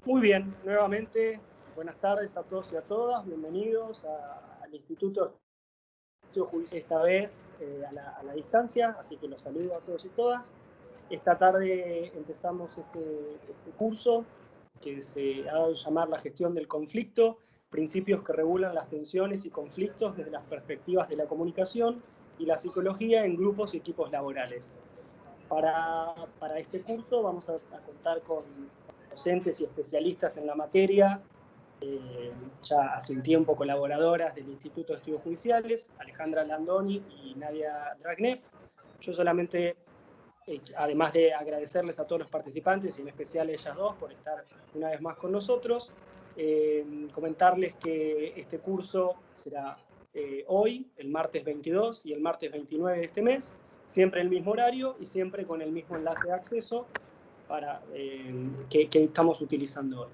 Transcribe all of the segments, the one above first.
Muy bien, nuevamente, buenas tardes a todos y a todas, bienvenidos al Instituto de Estudios Judiciales, esta vez a la distancia, así que los saludo a todos y todas. Esta tarde empezamos este curso que se ha dado a llamar La gestión del conflicto, principios que regulan las tensiones y conflictos desde las perspectivas de la comunicación y la psicología en grupos y equipos laborales. Para este curso vamos a contar con docentes y especialistas en la materia, ya hace un tiempo colaboradoras del Instituto de Estudios Judiciales, Alejandra Landoni y Nadia Dragnev. Yo solamente, además de agradecerles a todos los participantes, y en especial a ellas dos por estar una vez más con nosotros, comentarles que este curso será hoy, el martes 22 y el martes 29 de este mes, siempre el mismo horario y siempre con el mismo enlace de acceso que estamos utilizando hoy.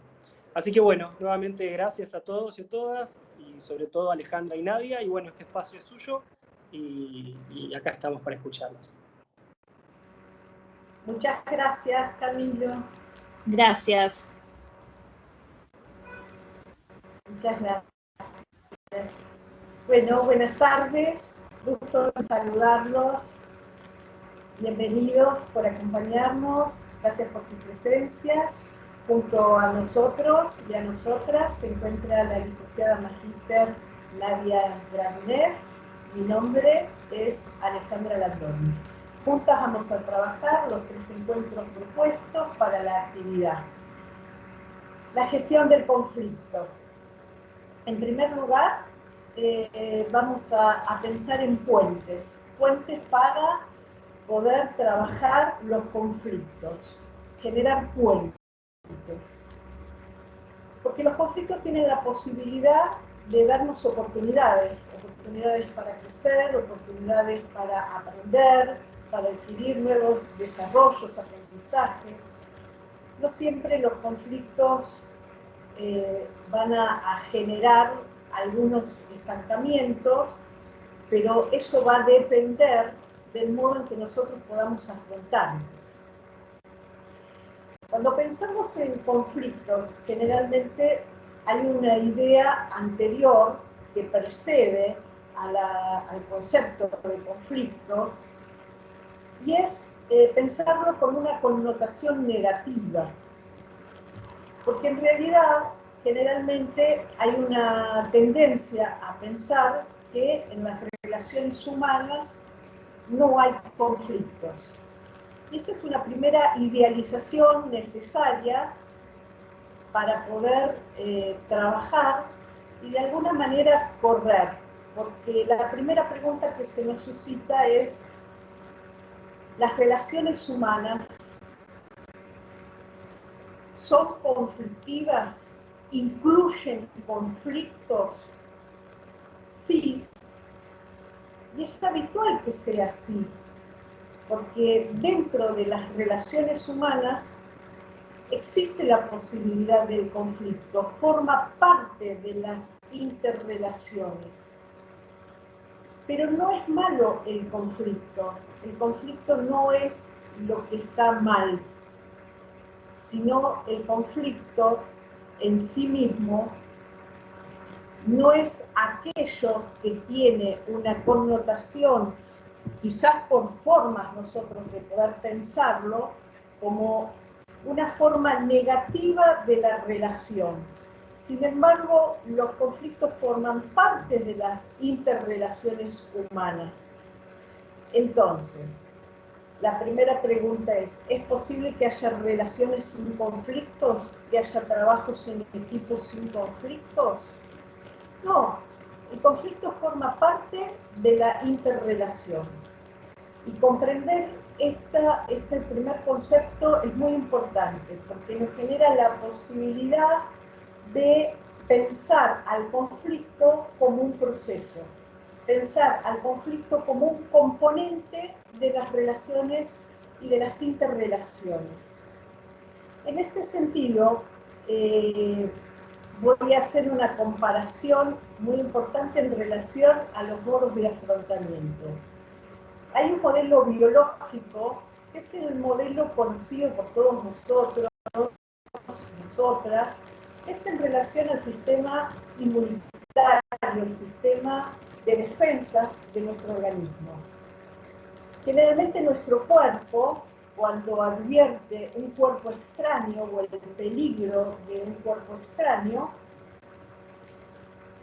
Así que bueno, nuevamente gracias a todos y a todas, y sobre todo a Alejandra y Nadia, y bueno, este espacio es suyo, y acá estamos para escucharlas. Muchas gracias, Camilo. Gracias. Muchas gracias. Bueno, buenas tardes, gusto en saludarlos. Bienvenidos por acompañarnos, gracias por sus presencias. Junto a nosotros y a nosotras se encuentra la licenciada magíster Nadia Dragnev. Mi nombre es Alejandra Landoni. Juntas vamos a trabajar los 3 encuentros propuestos para la actividad. La gestión del conflicto. En primer lugar, vamos a pensar en puentes para poder trabajar los conflictos, generar puentes. Porque los conflictos tienen la posibilidad de darnos oportunidades para crecer, oportunidades para aprender, para adquirir nuevos desarrollos, aprendizajes. No siempre los conflictos van a generar algunos estancamientos, pero eso va a depender del modo en que nosotros podamos afrontarlos. Cuando pensamos en conflictos, generalmente hay una idea anterior que precede al concepto de conflicto, y es pensarlo con una connotación negativa. Porque en realidad, generalmente hay una tendencia a pensar que en las relaciones humanas no hay conflictos. Y esta es una primera idealización necesaria para poder trabajar y de alguna manera correr. Porque la primera pregunta que se nos suscita es: ¿las relaciones humanas son conflictivas? ¿Incluyen conflictos? Sí, y es habitual que sea así, porque dentro de las relaciones humanas existe la posibilidad del conflicto, forma parte de las interrelaciones. Pero no es malo el conflicto no es lo que está mal, sino el conflicto en sí mismo no es aquello que tiene una connotación, quizás por formas nosotros de poder pensarlo, como una forma negativa de la relación. Sin embargo, los conflictos forman parte de las interrelaciones humanas. Entonces, la primera pregunta es posible que haya relaciones sin conflictos? ¿Que haya trabajos en equipos sin conflictos? No, el conflicto forma parte de la interrelación. Y comprender este primer concepto es muy importante, porque nos genera la posibilidad de pensar al conflicto como un proceso, pensar al conflicto como un componente de las relaciones y de las interrelaciones. En este sentido, voy a hacer una comparación muy importante en relación a los modos de afrontamiento. Hay un modelo biológico, que es el modelo conocido por todos nosotros, muchas otras, es en relación al sistema inmunitario, el sistema de defensas de nuestro organismo. Generalmente nuestro cuerpo, cuando advierte un cuerpo extraño o el peligro de un cuerpo extraño,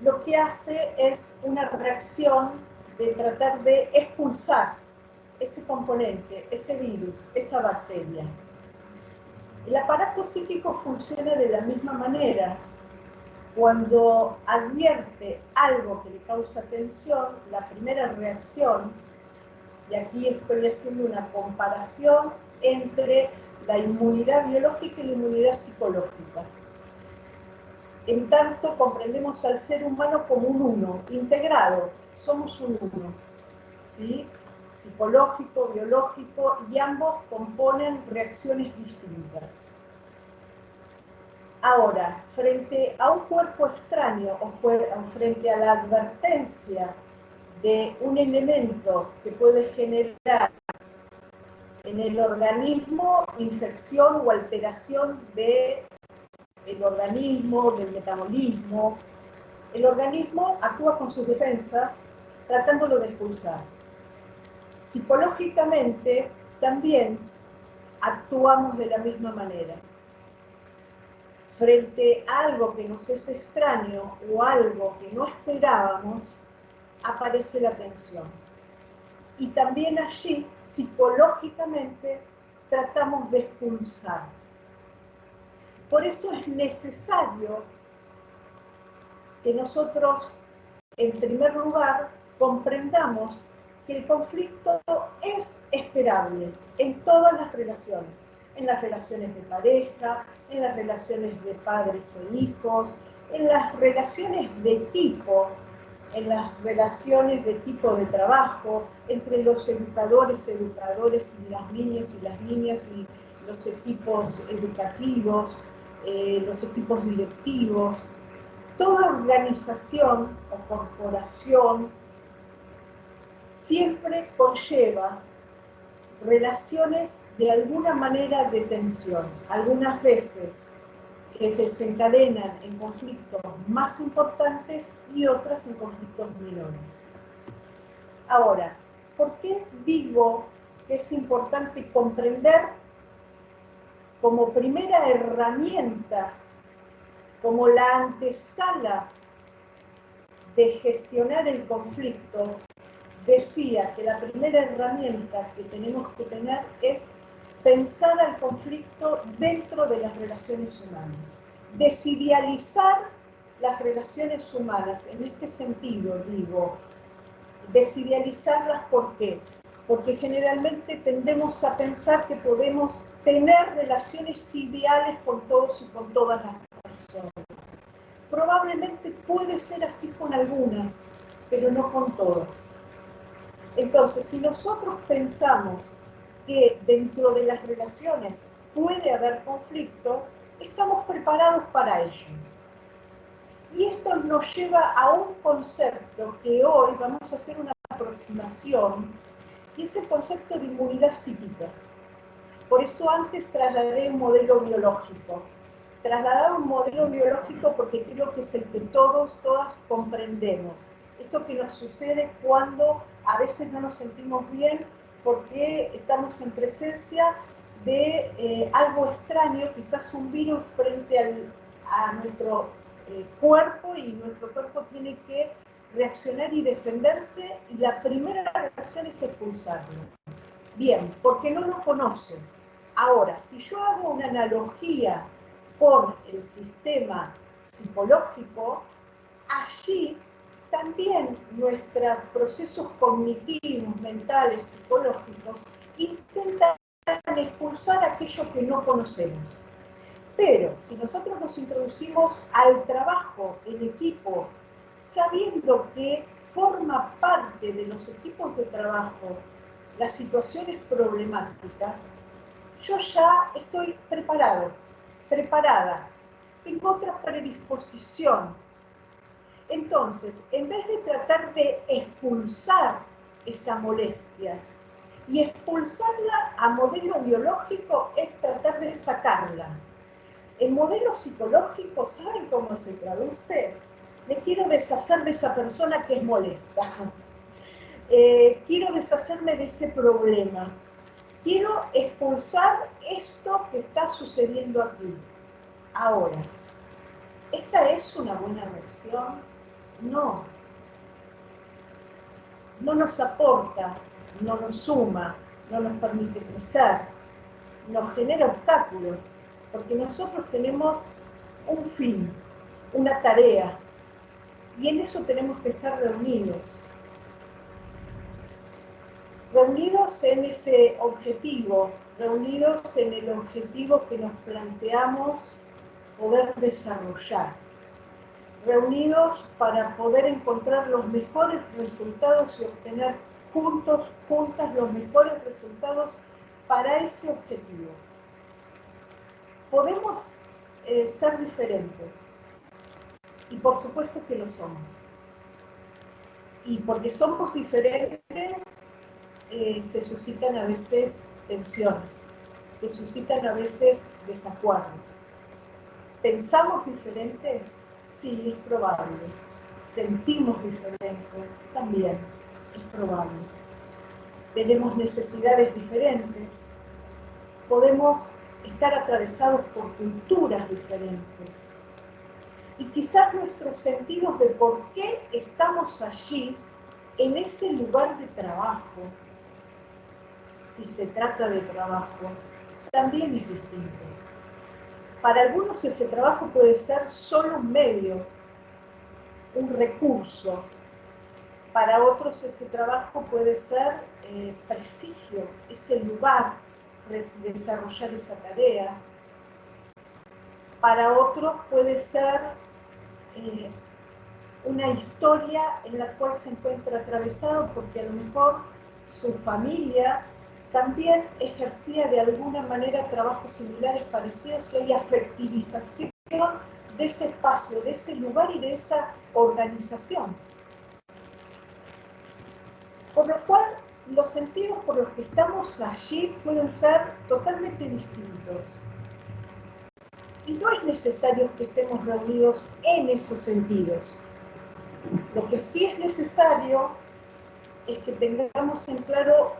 lo que hace es una reacción de tratar de expulsar ese componente, ese virus, esa bacteria. El aparato psíquico funciona de la misma manera. Cuando advierte algo que le causa tensión, la primera reacción, y aquí estoy haciendo una comparación entre la inmunidad biológica y la inmunidad psicológica. En tanto, comprendemos al ser humano como un uno, integrado, somos un uno, ¿sí? Psicológico, biológico, y ambos componen reacciones distintas. Ahora, frente a un cuerpo extraño o frente a la advertencia de un elemento que puede generar en el organismo infección o alteración del organismo, del metabolismo, el organismo actúa con sus defensas tratándolo de expulsar. Psicológicamente también actuamos de la misma manera. Frente a algo que nos es extraño o algo que no esperábamos, aparece la tensión. Y también allí, psicológicamente, tratamos de expulsar. Por eso es necesario que nosotros, en primer lugar, comprendamos que el conflicto es esperable en todas las relaciones. En las relaciones de pareja, en las relaciones de padres e hijos, en las relaciones de equipo, en las relaciones de tipo de trabajo, entre los educadores y las niñas y los equipos educativos, los equipos directivos. Toda organización o corporación siempre conlleva relaciones de alguna manera de tensión, algunas veces que desencadenan en conflictos más importantes y otras en conflictos menores. Ahora, ¿por qué digo que es importante comprender como primera herramienta, como la antesala de gestionar el conflicto? Decía que la primera herramienta que tenemos que tener es pensar al conflicto dentro de las relaciones humanas. Desidealizar las relaciones humanas, en este sentido digo, desidealizarlas, ¿por qué? Porque generalmente tendemos a pensar que podemos tener relaciones ideales con todos y con todas las personas. Probablemente puede ser así con algunas, pero no con todas. Entonces, si nosotros pensamos que dentro de las relaciones puede haber conflictos, estamos preparados para ello. Y esto nos lleva a un concepto que hoy vamos a hacer una aproximación, y es el concepto de inmunidad psíquica. Por eso antes trasladé un modelo biológico. Trasladar un modelo biológico porque creo que es el que todas comprendemos. Esto que nos sucede cuando a veces no nos sentimos bien porque estamos en presencia de algo extraño, quizás un virus frente a nuestro cuerpo, y nuestro cuerpo tiene que reaccionar y defenderse, y la primera reacción es expulsarlo. Bien, porque no lo conoce. Ahora, si yo hago una analogía con el sistema psicológico, allí también nuestros procesos cognitivos, mentales, psicológicos, intentan expulsar aquello que no conocemos. Pero si nosotros nos introducimos al trabajo en equipo, sabiendo que forma parte de los equipos de trabajo las situaciones problemáticas, yo ya estoy preparado, preparada, tengo otra predisposición. Entonces, en vez de tratar de expulsar esa molestia, y expulsarla a modelo biológico es tratar de sacarla. El modelo psicológico, ¿saben cómo se traduce? Me quiero deshacer de esa persona que es molesta. Quiero deshacerme de ese problema. Quiero expulsar esto que está sucediendo aquí. Ahora, ¿esta es una buena reacción? No. No nos aporta, no nos suma, no nos permite crecer, nos genera obstáculos, porque nosotros tenemos un fin, una tarea, y en eso tenemos que estar reunidos. Reunidos en ese objetivo, reunidos en el objetivo que nos planteamos poder desarrollar. Reunidos para poder encontrar los mejores resultados y obtener juntos, juntas, los mejores resultados para ese objetivo. Podemos ser diferentes, y por supuesto que lo somos. Y porque somos diferentes, se suscitan a veces tensiones, se suscitan a veces desacuerdos. ¿Pensamos diferentes? Sí, es probable. ¿Sentimos diferentes? También es probable. ¿Tenemos necesidades diferentes? Podemos estar atravesados por culturas diferentes. Y quizás nuestros sentidos de por qué estamos allí, en ese lugar de trabajo, si se trata de trabajo, también es distinto. Para algunos ese trabajo puede ser solo un medio, un recurso. Para otros ese trabajo puede ser prestigio, ese lugar para desarrollar esa tarea. Para otros puede ser una historia en la cual se encuentra atravesado porque a lo mejor su familia también ejercía de alguna manera trabajos similares, parecidos, y hay afectivización de ese espacio, de ese lugar y de esa organización. Por lo cual, los sentidos por los que estamos allí pueden ser totalmente distintos. Y no es necesario que estemos reunidos en esos sentidos. Lo que sí es necesario es que tengamos en claro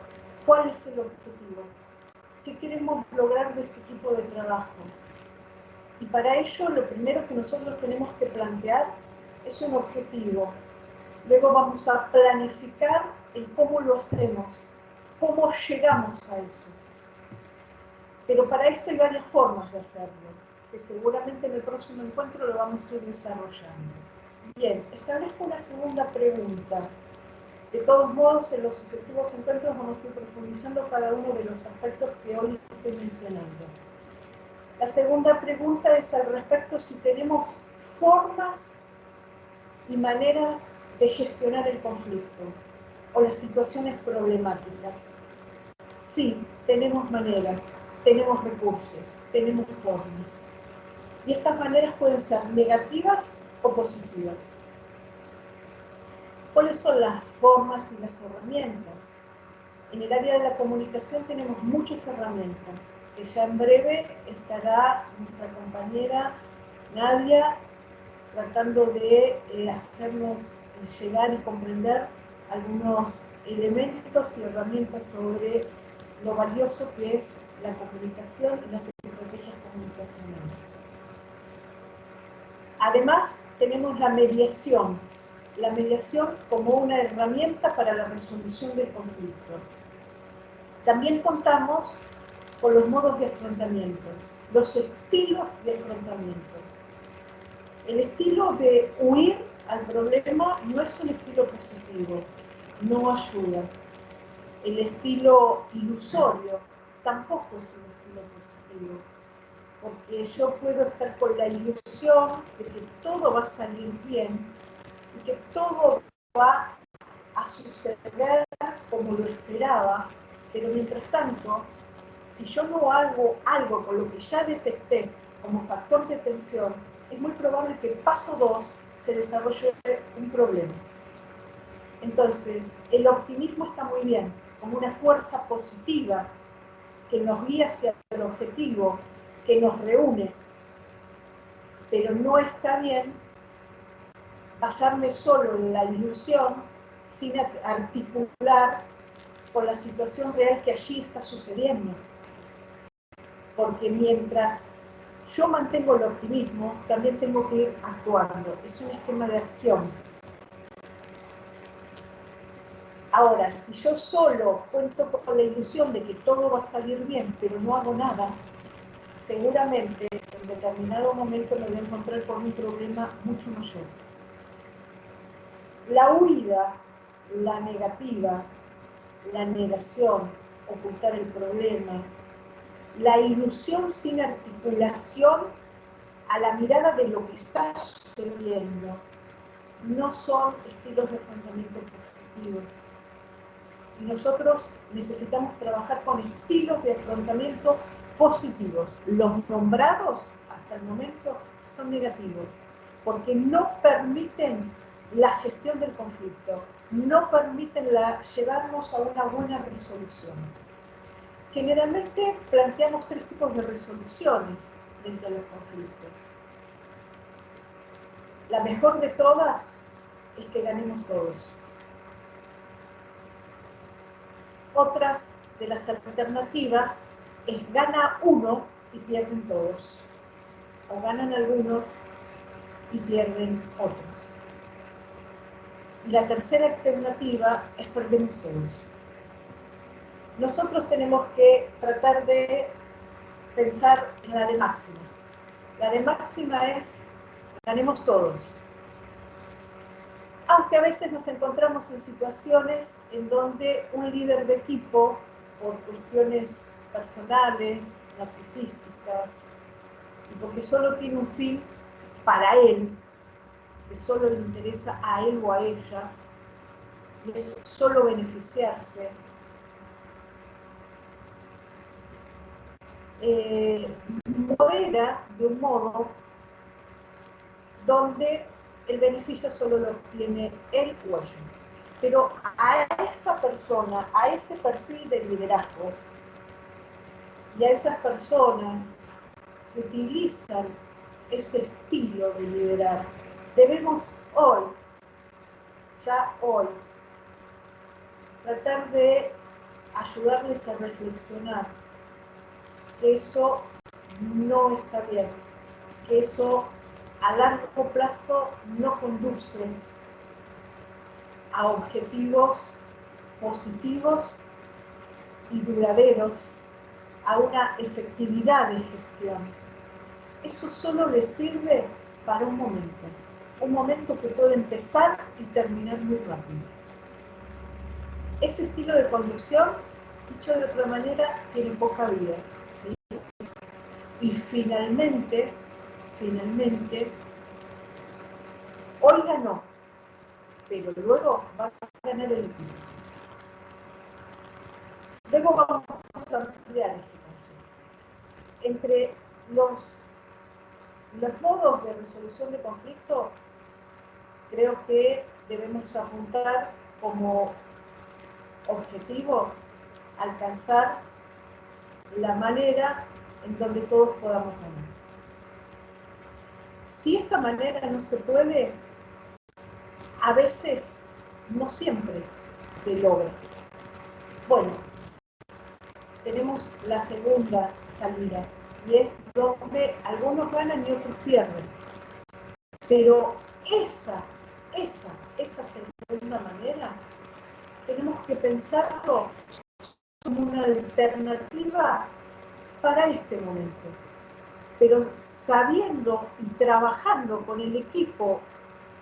cuál es el objetivo, qué queremos lograr de este tipo de trabajo. Y para ello, lo primero que nosotros tenemos que plantear es un objetivo. Luego vamos a planificar el cómo lo hacemos, cómo llegamos a eso. Pero para esto hay varias formas de hacerlo, que seguramente en el próximo encuentro lo vamos a ir desarrollando. Bien, establezco una segunda pregunta. De todos modos, en los sucesivos encuentros vamos a ir profundizando cada uno de los aspectos que hoy estoy mencionando. La segunda pregunta es al respecto si tenemos formas y maneras de gestionar el conflicto o las situaciones problemáticas. Sí, tenemos maneras, tenemos recursos, tenemos formas. Y estas maneras pueden ser negativas o positivas. ¿Cuáles son las formas y las herramientas? En el área de la comunicación tenemos muchas herramientas, que ya en breve estará nuestra compañera Nadia tratando de hacernos llegar y comprender algunos elementos y herramientas sobre lo valioso que es la comunicación y las estrategias comunicacionales. Además, tenemos la mediación como una herramienta para la resolución del conflicto. También contamos con los modos de afrontamiento, los estilos de afrontamiento. El estilo de huir al problema no es un estilo positivo, no ayuda. El estilo ilusorio tampoco es un estilo positivo, porque yo puedo estar con la ilusión de que todo va a salir bien y que todo va a suceder como lo esperaba, pero mientras tanto, si yo no hago algo con lo que ya detecté como factor de tensión, es muy probable que paso 2 se desarrolle un problema. Entonces, el optimismo está muy bien, como una fuerza positiva que nos guía hacia el objetivo, que nos reúne, pero no está bien basarme solo en la ilusión sin articular con la situación real que allí está sucediendo. Porque mientras yo mantengo el optimismo, también tengo que ir actuando. Es un esquema de acción. Ahora, si yo solo cuento con la ilusión de que todo va a salir bien, pero no hago nada, seguramente en determinado momento me voy a encontrar con un problema mucho mayor. La huida, la negativa, la negación, ocultar el problema, la ilusión sin articulación a la mirada de lo que está sucediendo, no son estilos de afrontamiento positivos. Y nosotros necesitamos trabajar con estilos de afrontamiento positivos. Los nombrados hasta el momento son negativos, porque no permiten la gestión del conflicto, no permiten llevarnos a una buena resolución. Generalmente planteamos 3 tipos de resoluciones frente a los conflictos. La mejor de todas es que ganemos todos. Otras de las alternativas es gana uno y pierden todos, o ganan algunos y pierden otros. Y la tercera alternativa es perdemos todos. Nosotros tenemos que tratar de pensar en la de máxima. La de máxima es ganemos todos. Aunque a veces nos encontramos en situaciones en donde un líder de equipo, por cuestiones personales, narcisísticas, y porque solo tiene un fin para él, que solo le interesa a él o a ella, y es solo beneficiarse, modera de un modo donde el beneficio solo lo obtiene él o ella. Pero a esa persona, a ese perfil de liderazgo, y a esas personas que utilizan ese estilo de liderar, debemos hoy, ya hoy, tratar de ayudarles a reflexionar que eso no está bien, que eso a largo plazo no conduce a objetivos positivos y duraderos, a una efectividad de gestión. Eso solo les sirve para un momento que puede empezar y terminar muy rápido. Ese estilo de conducción, dicho de otra manera, tiene poca vida, ¿sí? Y finalmente, hoy ganó, pero luego va a ganar el equipo. Luego vamos a ampliar este concepto. Entre los modos de resolución de conflicto, creo que debemos apuntar como objetivo alcanzar la manera en donde todos podamos ganar. Si esta manera no se puede, a veces, no siempre, se logra. Bueno, tenemos la segunda salida, y es donde algunos ganan y otros pierden. Pero esa segunda manera, tenemos que pensarlo como una alternativa para este momento. Pero sabiendo y trabajando con el equipo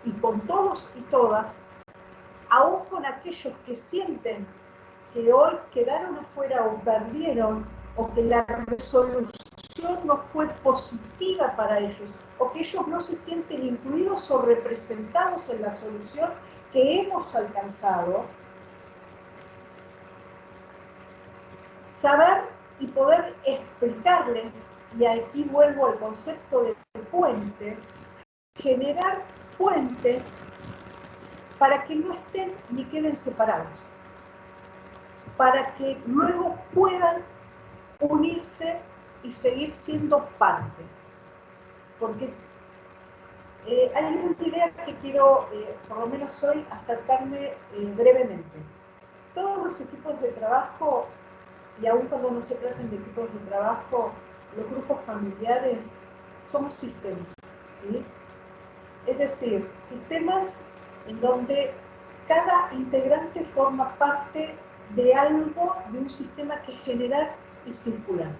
y con todos y todas, aún con aquellos que sienten que hoy quedaron afuera o perdieron, o que la resolución no fue positiva para ellos, o que ellos no se sienten incluidos o representados en la solución que hemos alcanzado, saber y poder explicarles, y aquí vuelvo al concepto de puente, generar puentes para que no estén ni queden separados, para que luego puedan unirse y seguir siendo partes. Porque Hay una idea que quiero, por lo menos hoy, acercarme brevemente. Todos los equipos de trabajo, y aun cuando no se traten de equipos de trabajo, los grupos familiares somos sistemas, ¿sí? Es decir, sistemas en donde cada integrante forma parte de algo, de un sistema que es general y circular.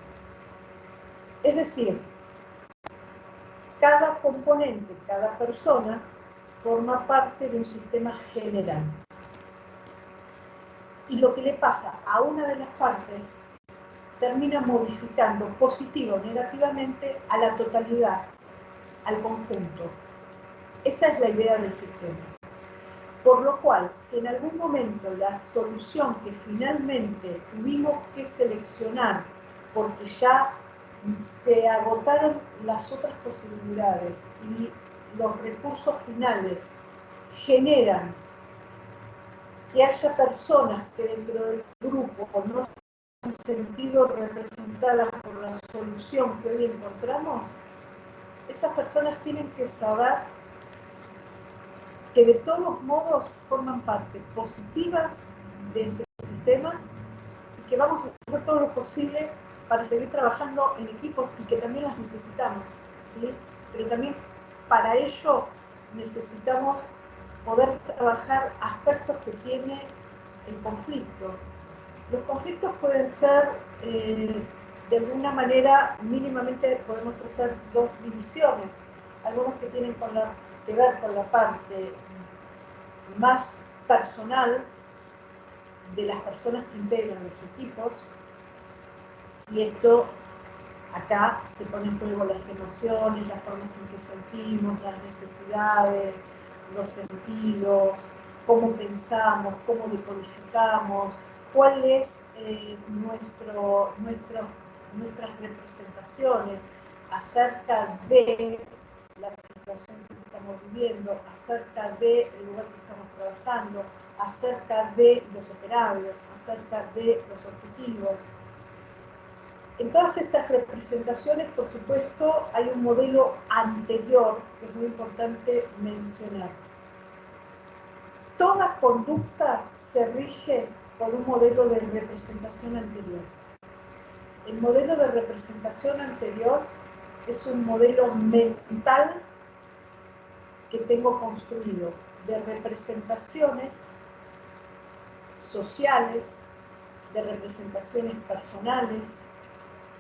Es decir, cada componente, cada persona, forma parte de un sistema general. Y lo que le pasa a una de las partes termina modificando positivo o negativamente a la totalidad, al conjunto. Esa es la idea del sistema. Por lo cual, si en algún momento la solución que finalmente tuvimos que seleccionar, porque ya se agotaron las otras posibilidades y los recursos finales generan que haya personas que dentro del grupo no se han sentido representadas por la solución que hoy encontramos, esas personas tienen que saber que de todos modos forman parte positivas de ese sistema y que vamos a hacer todo lo posible para seguir trabajando en equipos y que también las necesitamos, ¿sí? Pero también para ello necesitamos poder trabajar aspectos que tiene el conflicto. Los conflictos pueden ser, de alguna manera, mínimamente podemos hacer dos divisiones. Algunos que tienen que ver con la parte más personal de las personas que integran los equipos, y esto acá se pone en juego las emociones, las formas en que sentimos, las necesidades, los sentidos, cómo pensamos, cómo decodificamos, cuál es nuestras representaciones acerca de la situación que estamos viviendo, acerca del lugar que estamos trabajando, acerca de los operables, acerca de los objetivos. En todas estas representaciones, por supuesto, hay un modelo anterior que es muy importante mencionar. Toda conducta se rige por un modelo de representación anterior. El modelo de representación anterior es un modelo mental que tengo construido de representaciones sociales, de representaciones personales,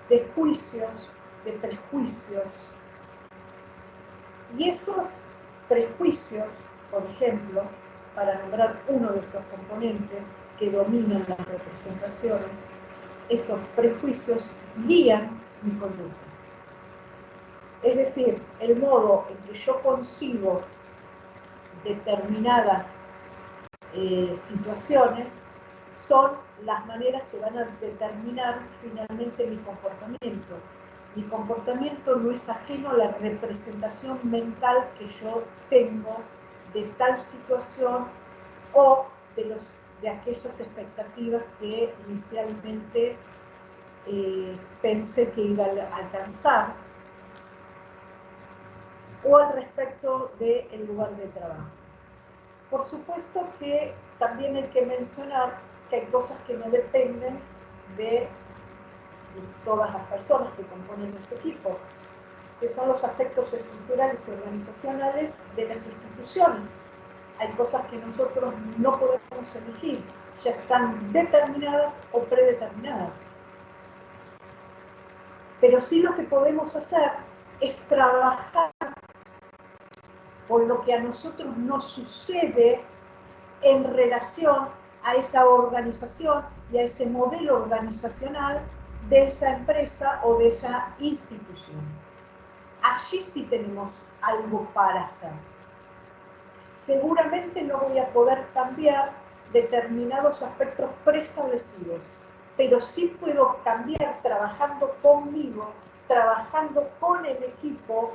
de juicios, de prejuicios. Y esos prejuicios, por ejemplo, para nombrar uno de estos componentes que dominan las representaciones, estos prejuicios guían mi conducta. Es decir, el modo en que yo concibo determinadas situaciones son las maneras que van a determinar finalmente mi comportamiento. Mi comportamiento no es ajeno a la representación mental que yo tengo de tal situación o de aquellas expectativas que inicialmente pensé que iba a alcanzar, o al respecto del lugar de trabajo. Por supuesto que también hay que mencionar que hay cosas que no dependen de todas las personas que componen ese equipo, que son los aspectos estructurales y organizacionales de las instituciones. Hay cosas que nosotros no podemos elegir, ya están determinadas o predeterminadas. Pero sí lo que podemos hacer es trabajar por lo que a nosotros nos sucede en relación a esa organización y a ese modelo organizacional de esa empresa o de esa institución. Allí sí tenemos algo para hacer. Seguramente no voy a poder cambiar determinados aspectos preestablecidos, pero sí puedo cambiar trabajando conmigo, trabajando con el equipo,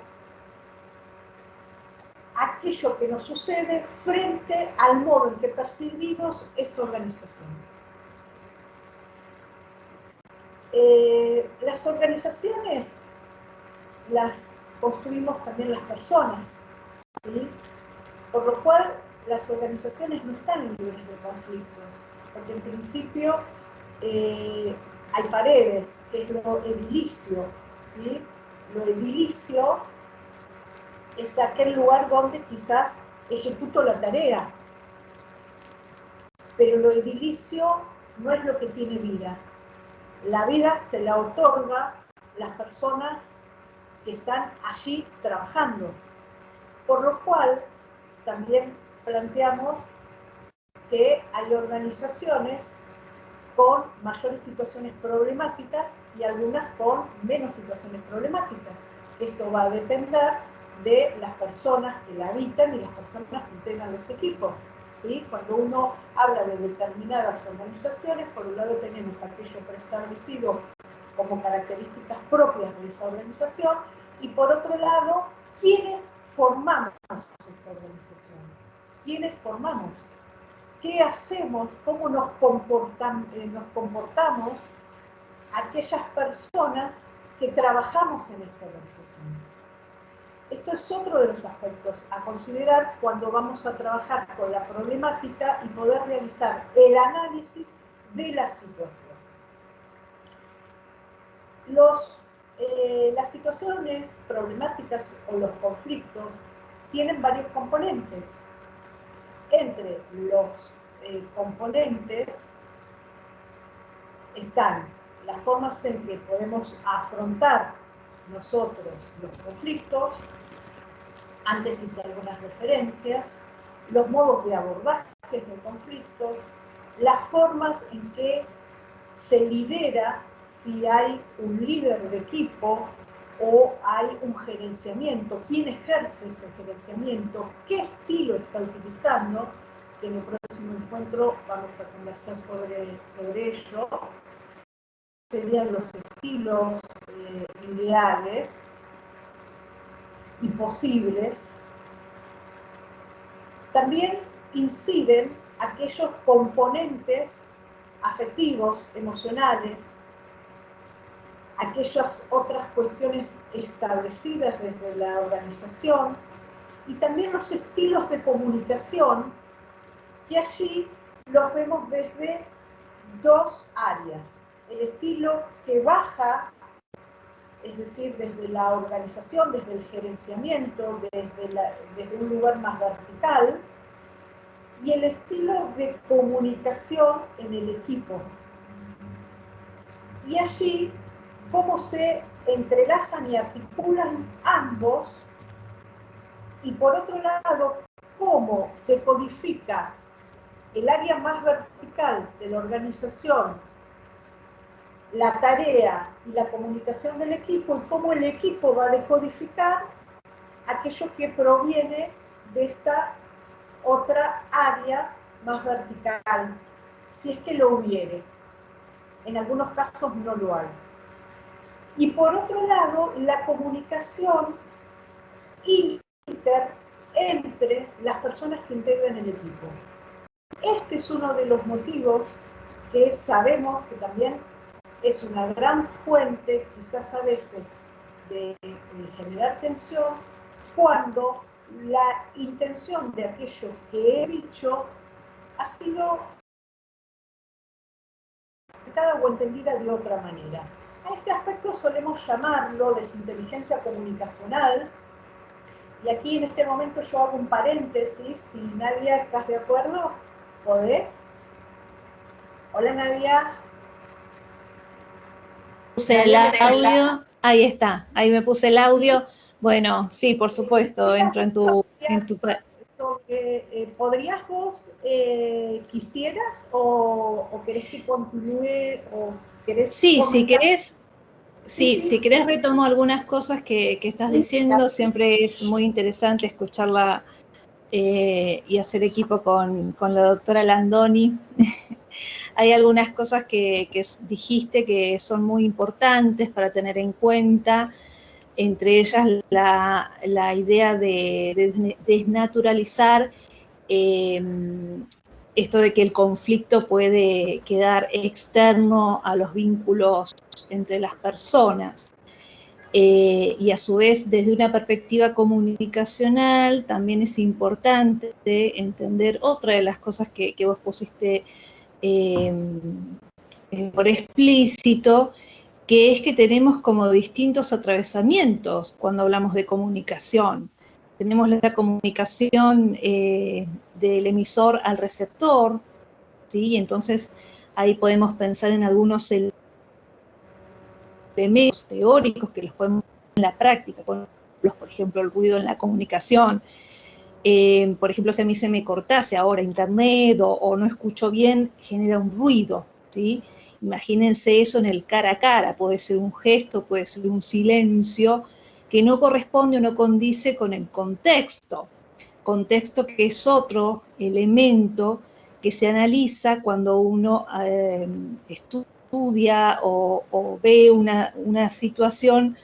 aquello que nos sucede frente al modo en que percibimos esa organización. Las organizaciones las construimos también las personas, ¿sí? Por lo cual, las organizaciones no están libres de conflictos, porque en principio hay paredes, que es lo edilicio, ¿sí? Lo edilicio es aquel lugar donde quizás ejecuto la tarea, pero lo edilicio no es lo que tiene vida. La vida se la otorga las personas que están allí trabajando, por lo cual también planteamos que hay organizaciones con mayores situaciones problemáticas y algunas con menos situaciones problemáticas. Esto va a depender de las personas que la habitan y las personas que integran los equipos, ¿sí? Cuando uno habla de determinadas organizaciones, por un lado tenemos aquello preestablecido como características propias de esa organización, y por otro lado, ¿quiénes formamos esta organización? ¿Quiénes formamos? ¿Qué hacemos? ¿Cómo nos comportamos aquellas personas que trabajamos en esta organización? Esto es otro de los aspectos a considerar cuando vamos a trabajar con la problemática y poder realizar el análisis de la situación. Las situaciones problemáticas o los conflictos tienen varios componentes. Entre los componentes están las formas en que podemos afrontar nosotros los conflictos. Antes hice algunas referencias, los modos de abordaje de conflictos, las formas en que se lidera, si hay un líder de equipo o hay un gerenciamiento, quién ejerce ese gerenciamiento, qué estilo está utilizando, que en el próximo encuentro vamos a conversar sobre ello. Serían los estilos ideales y posibles. También inciden aquellos componentes afectivos, emocionales, aquellas otras cuestiones establecidas desde la organización, y también los estilos de comunicación, que allí los vemos desde dos áreas. El estilo que baja, es decir, desde la organización, desde el gerenciamiento, desde un lugar más vertical, y el estilo de comunicación en el equipo. Y allí, cómo se entrelazan y articulan ambos, y por otro lado, cómo decodifica el área más vertical de la organización la tarea y la comunicación del equipo, y cómo el equipo va a decodificar aquello que proviene de esta otra área más vertical, si es que lo hubiere. En algunos casos no lo hay. Y por otro lado, la comunicación entre las personas que integran el equipo. Este es uno de los motivos que sabemos que también es una gran fuente, quizás a veces, de generar tensión, cuando la intención de aquello que he dicho ha sido interpretada o entendida de otra manera. A este aspecto solemos llamarlo desinteligencia comunicacional, y aquí en este momento yo hago un paréntesis. Si Nadia, ¿estás de acuerdo? ¿Podés? Hola, Nadia. Puse el audio, ahí está, ahí me puse el audio. Bueno, sí, por supuesto, entro en tu... ¿Podrías vos, quisieras, o querés que continúe, o querés Sí, comentar? si querés retomo algunas cosas que estás diciendo. Siempre es muy interesante escucharla y hacer equipo con la doctora Landoni. Hay algunas cosas que dijiste que son muy importantes para tener en cuenta, entre ellas la idea de desnaturalizar esto de que el conflicto puede quedar externo a los vínculos entre las personas. y a su vez desde una perspectiva comunicacional también es importante entender otra de las cosas que vos pusiste por explícito, que es que tenemos como distintos atravesamientos cuando hablamos de comunicación. Tenemos la comunicación del emisor al receptor, ¿sí? Entonces ahí podemos pensar en algunos elementos teóricos que los podemos ver en la práctica, por ejemplo, el ruido en la comunicación. Por ejemplo, si a mí se me cortase ahora internet o no escucho bien, genera un ruido, ¿sí? Imagínense eso en el cara a cara, puede ser un gesto, puede ser un silencio, que no corresponde o no condice con el contexto que es otro elemento que se analiza cuando uno estudia o ve una situación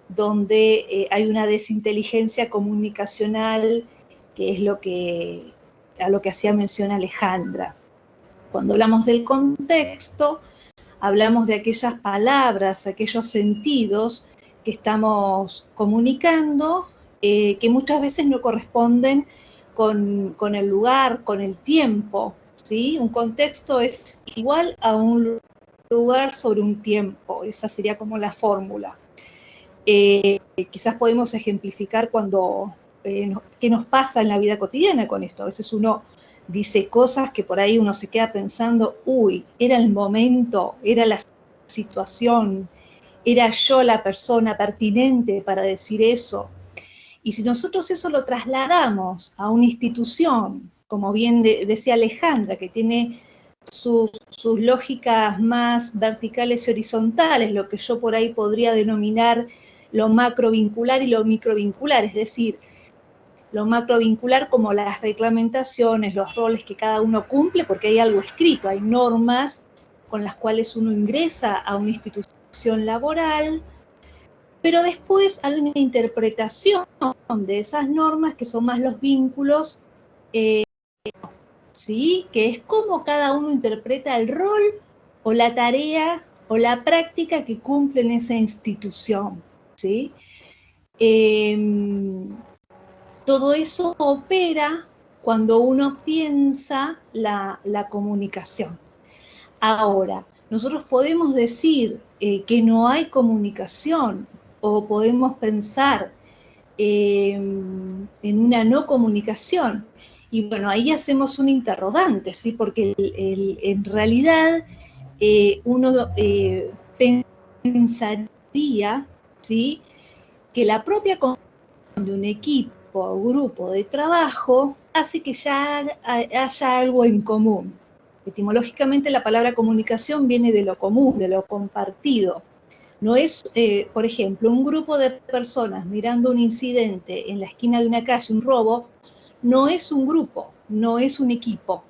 donde hay una desinteligencia comunicacional, que es a lo que hacía mención Alejandra. Cuando hablamos del contexto, hablamos de aquellas palabras, aquellos sentidos que estamos comunicando, que muchas veces no corresponden con el lugar, con el tiempo, ¿sí? Un contexto es igual a un lugar sobre un tiempo, esa sería como la fórmula. Quizás podemos ejemplificar qué nos pasa en la vida cotidiana con esto. A veces uno dice cosas que por ahí uno se queda pensando, uy, era el momento, era la situación, era yo la persona pertinente para decir eso. Y si nosotros eso lo trasladamos a una institución, como bien decía Alejandra, que tiene sus lógicas más verticales y horizontales, lo que yo por ahí podría denominar lo macrovincular y lo microvincular, es decir, lo macrovincular como las reglamentaciones, los roles que cada uno cumple, porque hay algo escrito, hay normas con las cuales uno ingresa a una institución laboral, pero después hay una interpretación de esas normas que son más los vínculos, ¿sí? Que es cómo cada uno interpreta el rol o la tarea o la práctica que cumple en esa institución, ¿sí? Todo eso opera cuando uno piensa la comunicación. Ahora, nosotros podemos decir que no hay comunicación o podemos pensar en una no comunicación. Y bueno, ahí hacemos un interrogante, ¿sí? Porque en realidad uno pensaría, ¿sí?, que la propia de un equipo o grupo de trabajo hace que ya haya algo en común. Etimológicamente la palabra comunicación viene de lo común, de lo compartido. No es, por ejemplo, un grupo de personas mirando un incidente en la esquina de una calle, un robo, no es un grupo, no es un equipo.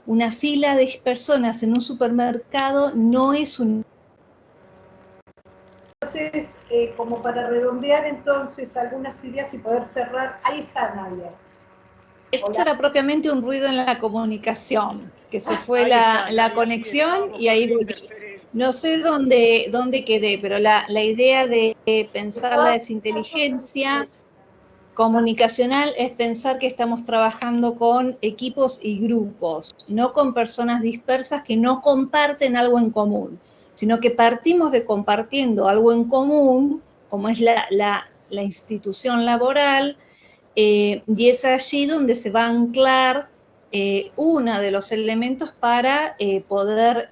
Una fila de personas en un supermercado no es un... Entonces, como para redondear entonces algunas ideas y poder cerrar, ahí está Nadia. Eso era propiamente un ruido en la comunicación, que se fue está, la conexión y ahí volví. No sé dónde quedé, pero la idea de pensar la desinteligencia comunicacional es pensar que estamos trabajando con equipos y grupos, no con personas dispersas que no comparten algo en común, sino que partimos de compartiendo algo en común, como es la institución laboral, y es allí donde se va a anclar uno de los elementos para poder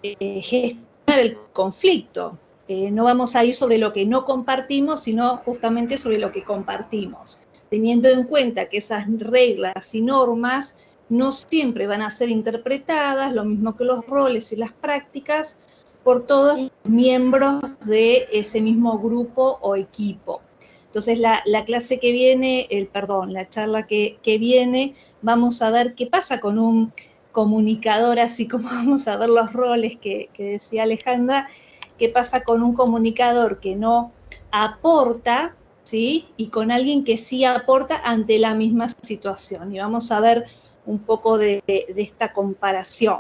gestionar el conflicto. No vamos a ir sobre lo que no compartimos, sino justamente sobre lo que compartimos, teniendo en cuenta que esas reglas y normas no siempre van a ser interpretadas, lo mismo que los roles y las prácticas, por todos los miembros de ese mismo grupo o equipo. Entonces, la clase que viene, la charla que viene, vamos a ver qué pasa con un comunicador, así como vamos a ver los roles que decía Alejandra, qué pasa con un comunicador que no aporta, ¿sí?, y con alguien que sí aporta ante la misma situación. Y vamos a ver un poco de esta comparación.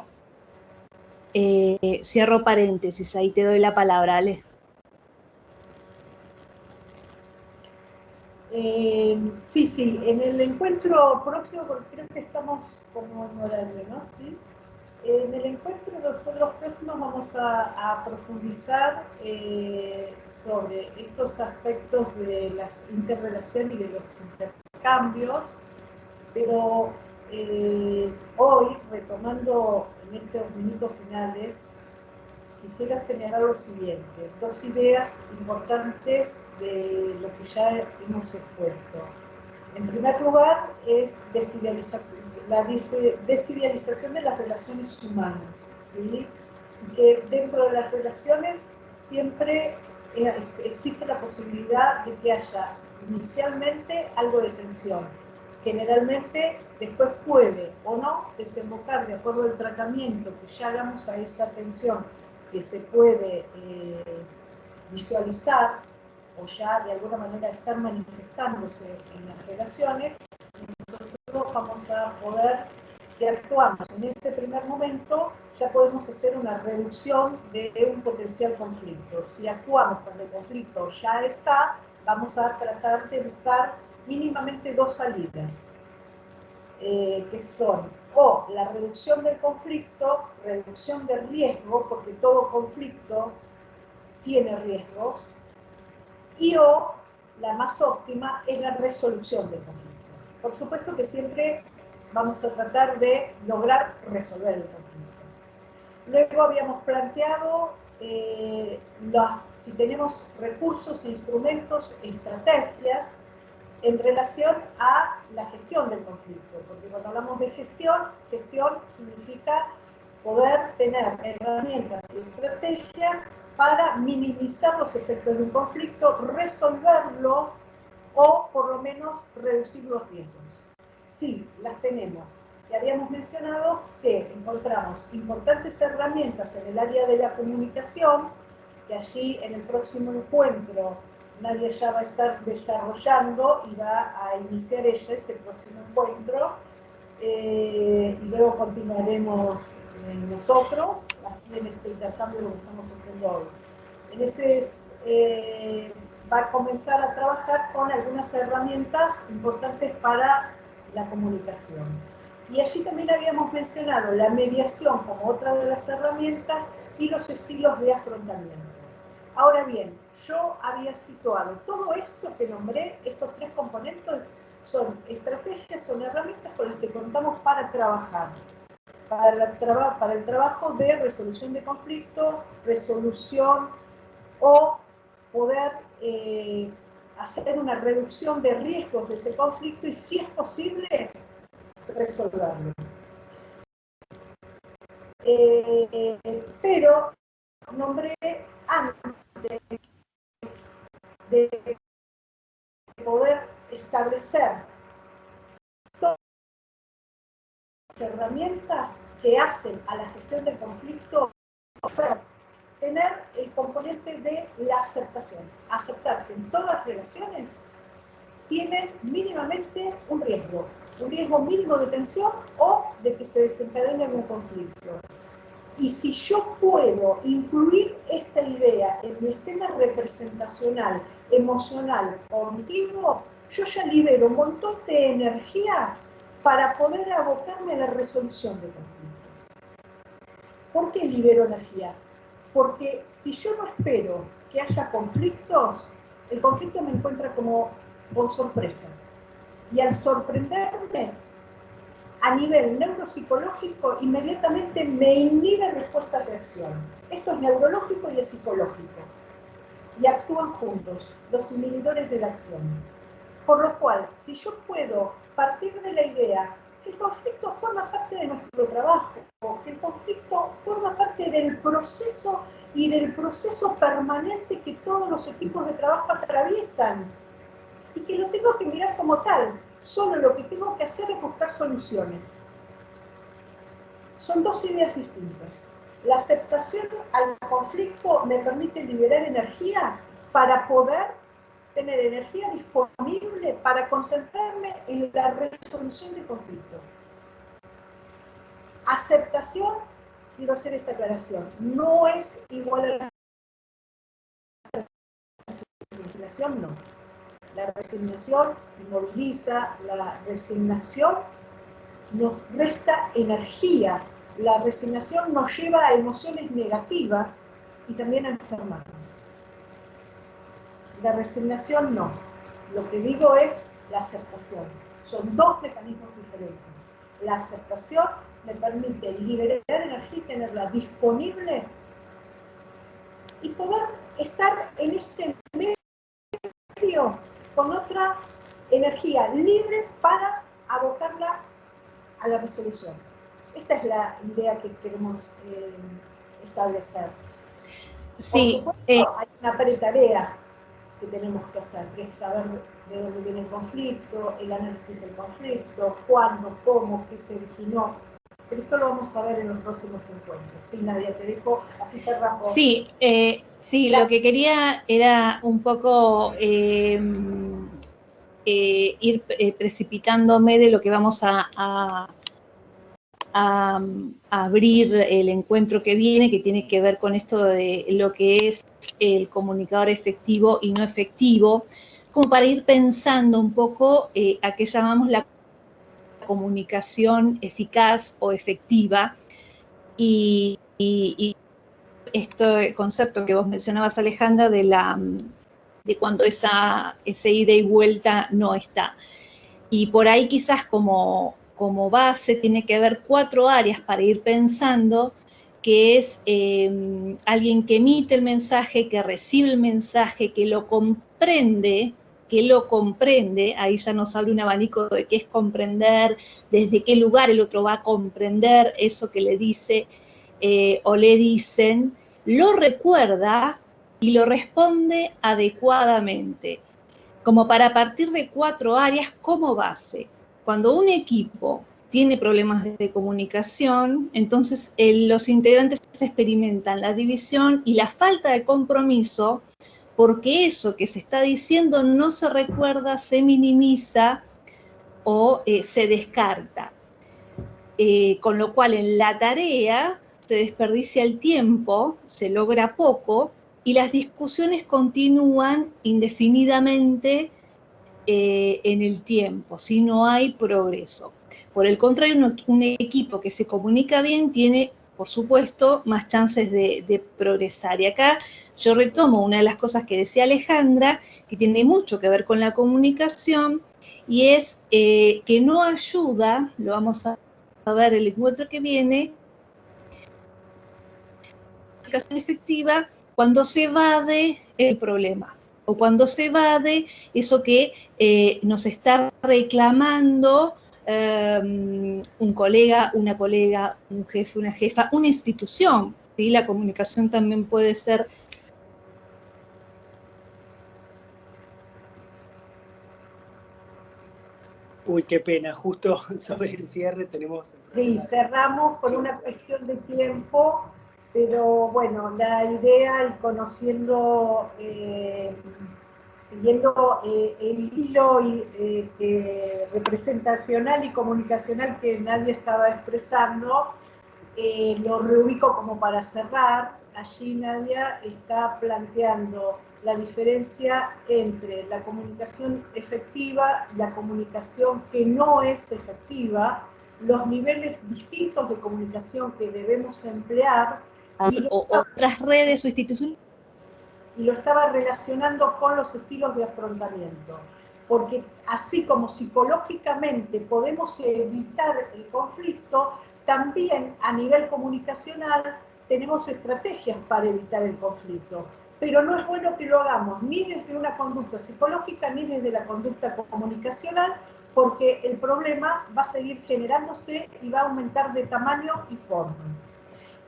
Cierro paréntesis, ahí te doy la palabra, Ale. Sí, en el encuentro próximo, porque creo que estamos como en horario, ¿no? Sí. En el encuentro nosotros próximos vamos a profundizar sobre estos aspectos de las interrelaciones y de los intercambios, pero hoy, retomando en estos minutos finales, quisiera señalar lo siguiente, dos ideas importantes de lo que ya hemos expuesto. En primer lugar, es la desidealización de las relaciones humanas, ¿sí? Que dentro de las relaciones siempre existe la posibilidad de que haya inicialmente algo de tensión. Generalmente después puede o no desembocar, de acuerdo al tratamiento que ya hagamos a esa tensión, que se puede visualizar o ya de alguna manera estar manifestándose en las relaciones, nosotros vamos a poder, si actuamos en ese primer momento, ya podemos hacer una reducción de un potencial conflicto. Si actuamos cuando el conflicto ya está, vamos a tratar de buscar mínimamente dos salidas, que son o la reducción del conflicto, reducción del riesgo, porque todo conflicto tiene riesgos, y o la más óptima es la resolución del conflicto. Por supuesto que siempre vamos a tratar de lograr resolver el conflicto. Luego habíamos planteado si tenemos recursos, instrumentos, estrategias en relación a la gestión del conflicto, porque cuando hablamos de gestión significa poder tener herramientas y estrategias para minimizar los efectos de un conflicto, resolverlo o por lo menos reducir los riesgos. Sí, las tenemos. Y habíamos mencionado que encontramos importantes herramientas en el área de la comunicación, que allí en el próximo encuentro Nadia ya va a estar desarrollando y va a iniciar ella ese próximo encuentro, y luego continuaremos nosotros, así en este intercambio que estamos haciendo hoy. En ese va a comenzar a trabajar con algunas herramientas importantes para la comunicación. Y allí también habíamos mencionado la mediación como otra de las herramientas y los estilos de afrontamiento. Ahora bien, yo había situado todo esto que nombré, estos tres componentes, son estrategias, son herramientas con las que contamos para trabajar, para el trabajo de resolución de conflicto, resolución o poder hacer una reducción de riesgos de ese conflicto y, si es posible, resolverlo. Pero nombré antes de poder establecer todas las herramientas que hacen a la gestión del conflicto, tener el componente de la aceptación. Aceptar que en todas las relaciones tienen mínimamente un riesgo mínimo de tensión o de que se desencadene un conflicto. Y si yo puedo incluir esta idea en mi esquema representacional, emocional, cognitivo, yo ya libero un montón de energía para poder abocarme a la resolución de conflicto. ¿Por qué libero energía? Porque si yo no espero que haya conflictos, el conflicto me encuentra como con sorpresa. Y al sorprenderme, a nivel neuropsicológico, inmediatamente me inhibe respuesta a reacción. Esto es neurológico y es psicológico. Y actúan juntos, los inhibidores de la acción. Por lo cual, si yo puedo partir de la idea que el conflicto forma parte de nuestro trabajo, que el conflicto forma parte del proceso y del proceso permanente que todos los equipos de trabajo atraviesan, y que lo tengo que mirar como tal, solo lo que tengo que hacer es buscar soluciones. Son dos ideas distintas. La aceptación al conflicto me permite liberar energía para poder tener energía disponible para concentrarme en la resolución del conflicto. Aceptación, quiero hacer esta aclaración, no es igual a la resignación, no. La resignación inmoviliza, la resignación nos resta energía, la resignación nos lleva a emociones negativas y también a enfermarnos. La resignación no. Lo que digo es la aceptación. Son dos mecanismos diferentes. La aceptación me permite liberar energía y tenerla disponible y poder estar en ese medio con otra energía libre para abocarla a la resolución. Esta es la idea que queremos establecer. Sí, por supuesto, hay una pretarea que tenemos que hacer, que es saber de dónde viene el conflicto, el análisis del conflicto, cuándo, cómo, qué se originó. Pero esto lo vamos a ver en los próximos encuentros. Sí, Nadia, te dejo, así cerramos. Sí, sí, lo que quería era un poco ir precipitándome de lo que vamos a abrir el encuentro que viene, que tiene que ver con esto de lo que es el comunicador efectivo y no efectivo, como para ir pensando un poco a qué llamamos la comunicación eficaz o efectiva, y este concepto que vos mencionabas, Alejandra, de cuando ese ida y vuelta no está. Y por ahí quizás como base tiene que haber 4 áreas para ir pensando, que es alguien que emite el mensaje, que recibe el mensaje, que lo comprende, ahí ya nos abre un abanico de qué es comprender, desde qué lugar el otro va a comprender eso que le dice o le dicen, lo recuerda y lo responde adecuadamente, como para partir de 4 áreas como base. Cuando un equipo tiene problemas de comunicación, entonces los integrantes experimentan la división y la falta de compromiso, porque eso que se está diciendo no se recuerda, se minimiza o se descarta. Con lo cual en la tarea se desperdicia el tiempo, se logra poco y las discusiones continúan indefinidamente en el tiempo, si no hay progreso. Por el contrario, un equipo que se comunica bien tiene, por supuesto, más chances de progresar. Y acá yo retomo una de las cosas que decía Alejandra, que tiene mucho que ver con la comunicación, y es que no ayuda, lo vamos a ver el encuentro que viene, la comunicación efectiva cuando se evade el problema, o cuando se evade eso que nos está reclamando un colega, una colega, un jefe, una jefa, una institución, ¿sí? La comunicación también puede ser... Uy, qué pena, justo sobre el cierre tenemos el problema. Sí, cerramos por una cuestión de tiempo, pero bueno, la idea y conociendo, siguiendo el hilo representacional y comunicacional que nadie estaba expresando, lo reubico como para cerrar. Allí Nadia está planteando la diferencia entre la comunicación efectiva y la comunicación que no es efectiva, los niveles distintos de comunicación que debemos emplear. O otras redes o instituciones. Y lo estaba relacionando con los estilos de afrontamiento. Porque así como psicológicamente podemos evitar el conflicto, también a nivel comunicacional tenemos estrategias para evitar el conflicto. Pero no es bueno que lo hagamos ni desde una conducta psicológica ni desde la conducta comunicacional, porque el problema va a seguir generándose y va a aumentar de tamaño y forma.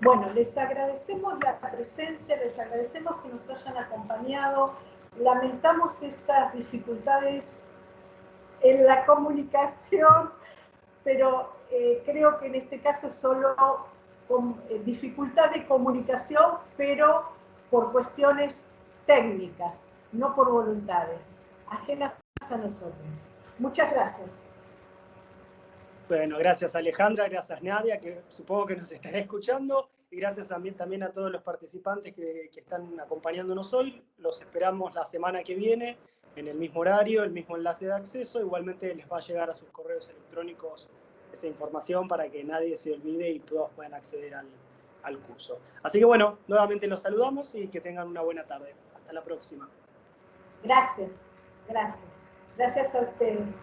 Bueno, les agradecemos la presencia, les agradecemos que nos hayan acompañado. Lamentamos estas dificultades en la comunicación, pero creo que en este caso es solo dificultad de comunicación, pero por cuestiones técnicas, no por voluntades, ajenas a nosotros. Muchas gracias. Bueno, gracias Alejandra, gracias Nadia, que supongo que nos estará escuchando, y gracias también a todos los participantes que están acompañándonos hoy. Los esperamos la semana que viene en el mismo horario, el mismo enlace de acceso. Igualmente les va a llegar a sus correos electrónicos esa información para que nadie se olvide y todos puedan acceder al curso. Así que bueno, nuevamente los saludamos y que tengan una buena tarde. Hasta la próxima. Gracias, gracias. Gracias a ustedes.